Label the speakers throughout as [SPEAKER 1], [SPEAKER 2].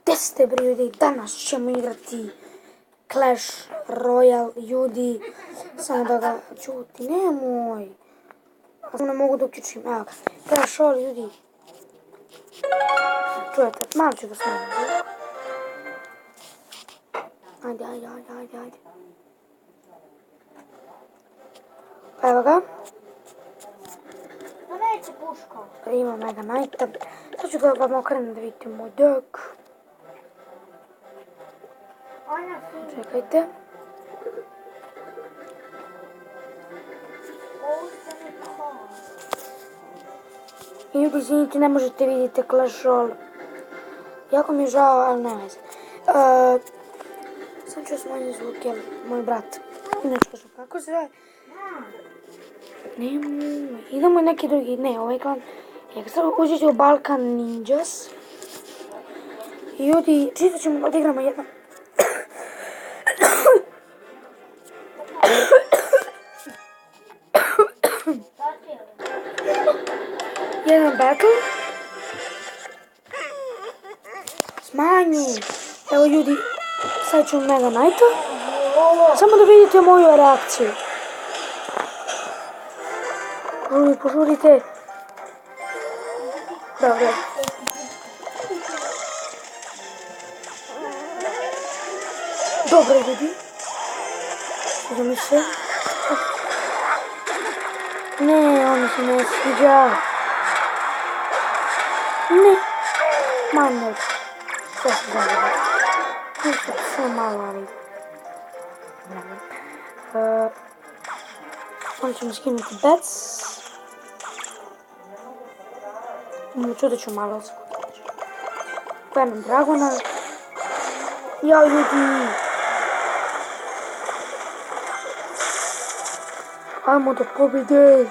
[SPEAKER 1] Gdje ste bre ljudi? Danas ćemo igrati Clash Royale ljudi. Samo da ga čuti, nemoj. A ne mogu da uključim, evo ga. Clash Royale ljudi. Čujete, malo ću da smanjim. Ajde. Evo ga.
[SPEAKER 2] Neće puško.
[SPEAKER 1] Ima Mega Knighta. Sad ću da vam okrenem da vidite moj deck. Čekajte. I ljudi, izvinite, ne možete vidjeti Clash Royale. Jako mi je žao, ali ne veze. Sad ću smanjiti zvuk, jer moj brat neću kažem kako se zove. Idemo neki drugi, ne, ovaj klan. Uđi ću u Balkan Ninjas. I ljudi, čisto ćemo odigramo jedno. Jedan battle. Smanji. Evo ljudi, sad ću Mega Knighta. Samo da vidite moju reakciju. Požurite. Dobro. Dobro ljudi. Sviđa mi se. Ne, ono se ne sviđa. Ne. Manjak. Sve se zavljava. Ništa, sve malo, ali... Onda ćemo skinuti bets. Čudat ću malo skući. Venom Dragona. Ja ljudi. Ajmo da pobjede.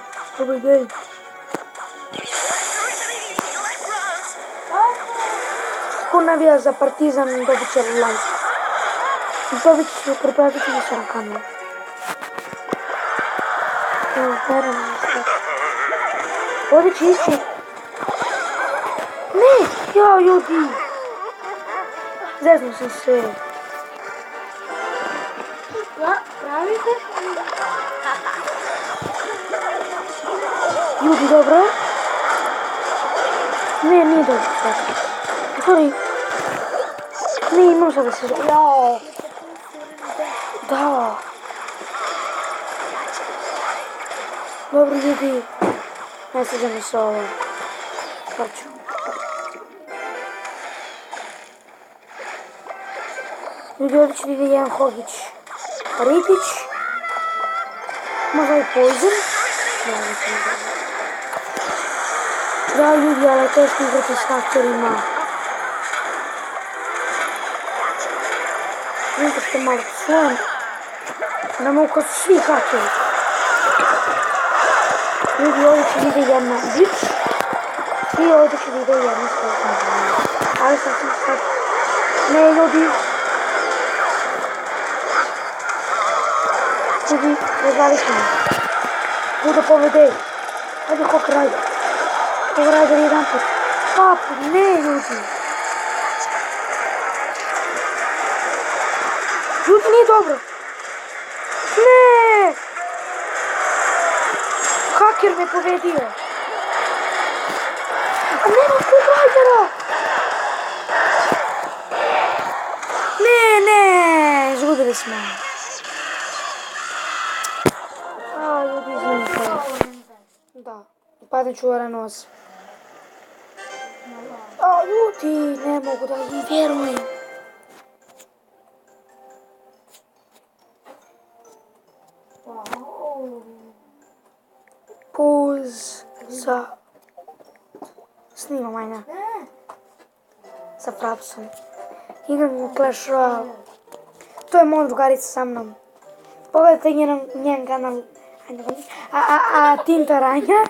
[SPEAKER 1] Ko navija za Partizan dobit će like. Dobit ću, prepratit ću se na kanal. Evo, berem nešto. Ovdje će ići. Ne, ja ljudi. Zeznu sam se.
[SPEAKER 2] Pravite?
[SPEAKER 1] Ljudi, dobro. Ne, nije dobro. Sorry. Ne, imam sad da se zove. Jao. Da. Dobro, ljudi. Ne sviđa mi se ovo. Hoću. Ljudi, ovdje će ide jedan Hogić. Ritić. Možda i Poison. Ja ljudi, ali teško igrati s hakerima. Vidite što malo čujem. Ne mogu kod svi hakeri. Ljudi, ovdje će ide jedna bić. I ovdje će ide jedna skoro. Ali sad sam sad... Ne, ljudi. Ljudi, razvali smo. Budu povede. Ajde, Hawk Rider. Hawk Rider jedan put. Pa, ne, ljudi. Ljudi, nije dobro. Ne! Haker me povedio. A nema Hawk Ridera. Ne, izgubili smo. Ljudi, izvinite. Da, padem ću u Aranos. Ljudi, ne mogu da ih vjerujem. Puz sa... Snimam, ajna. Sa Frapsom. Igram u Clash Royale. To je moja drugarica sa mnom. Pogledajte njen kanal. Tinta Ranja.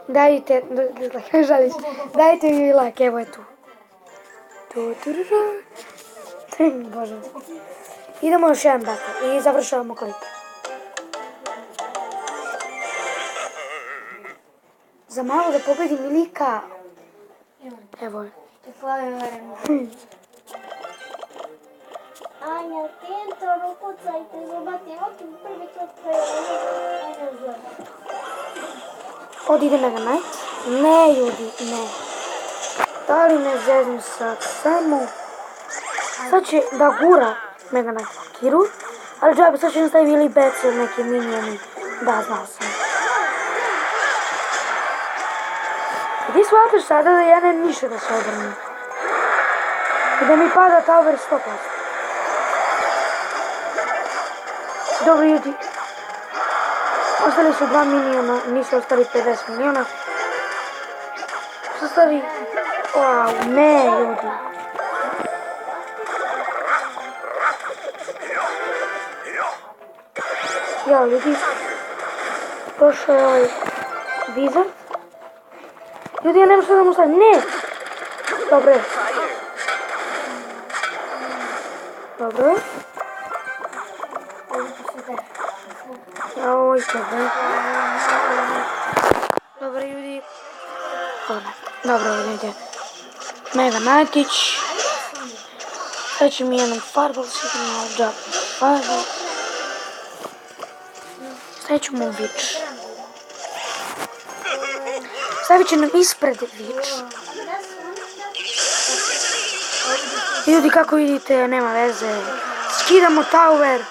[SPEAKER 1] Dajte, dajte joj like, evo je tu. Bože. Idemo još jedan battle i završavamo klip. Za malo da pobedim Milika. Evo je.
[SPEAKER 2] Anja, Tintor, ukucajte, zobatim, okim prvi klub Anja zove.
[SPEAKER 1] Ovdje ide Mega Knight. Ne, ljudi, ne. Da li me zezim sad? Samo... Sad će da gura Mega Knight Kiru. Ali džabe, sad će nam staviti ili Bece ili neki minijeni. Da, znao sam. I ti shvataš sada da ja nemam ništa da se obrnem. I da mi pada tower 100%. Dobro, ljudi. Ostali su 2 milijuna, nisu ostali 50 milijuna. Su ostali... Wow, ne, ljudi. Ja, ljudi. Došao je ovaj Wizard. Ljudi, ja nemam što da mu stavim. Ne! Dobro je. Dobro je. Oj, dobro. Dobro, ljudi. Dobro, ljudi. Mega Knightić. Sad će mi jedan Fireball sigurno džab. Fireball. Stavit ću mu Witch. Stavit će nam ispred Witch. Ljudi, kako vidite, nema veze. Skidamo tower.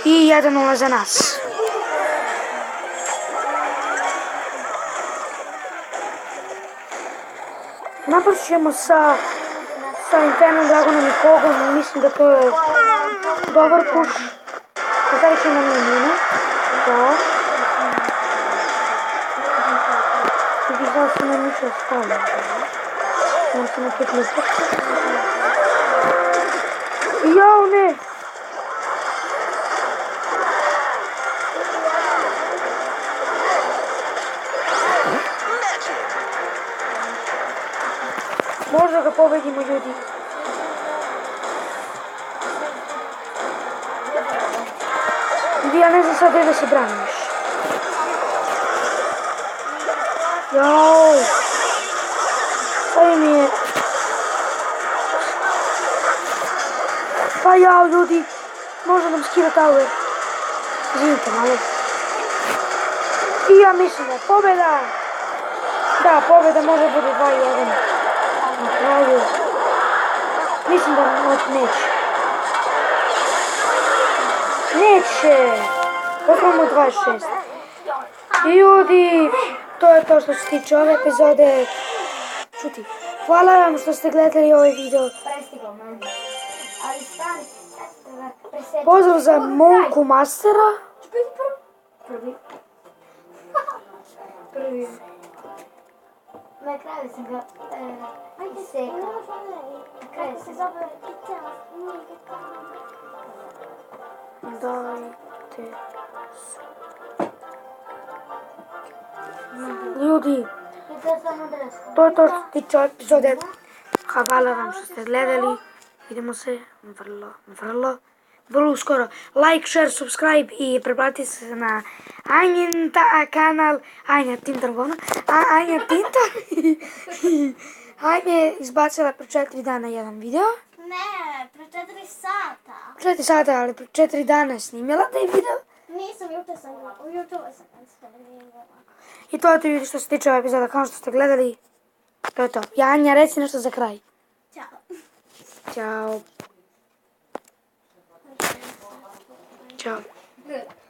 [SPEAKER 1] I 1-0 za nas. Napravit ćemo sa Infernal Dragonom i Kogom. Mislim da to je dobar push. Postavit ćemo nam mine. Da. Vidi, sad se nam niče ostavljamo. Moram se nekaj lupati. Jao, ne! Možda ga pobedimo, ljudi. Ljudi, ja ne znam sad gdje da se braniš. Joj. Stavi mi je. Pa jao, ljudi. Možda nam skida tower. Izvinite malo. I ja mislim da je pobjeda. Da, pobjeda može bude 2-1. Na kraju. Mislim da neće. Neće. Imamo 26. Ljudi, to je to što se tiče ove epizode. Čuti, hvala vam što ste gledali ovaj video. Pozdrav za Monku Mastera.
[SPEAKER 2] Prvi. Na kraju sam ga sekao. Na kraju se zove
[SPEAKER 1] Dajte. Ljudi, to je to što se tiče epizode. Hvala vam što ste gledali. Vidimo se vrlo uskoro. Like, share, subscribe i preplatite se na Anjin kanal. Anja Tintor govno. Anja Tintor. Anja je izbacila pre 4 dana jedan video.
[SPEAKER 2] Ne, pre 4 sata.
[SPEAKER 1] 4 sata, ali pre 4 dana snimila taj video.
[SPEAKER 2] Nisam, juče sam ga, u YouTube sam snimila.
[SPEAKER 1] I to je to, ljudi, što se tiče ove epizoda. Kao što ste gledali, to je to. Ja, Anja, reci nešto za kraj.
[SPEAKER 2] Ćao.
[SPEAKER 1] Ćao. Ćao.
[SPEAKER 2] Good.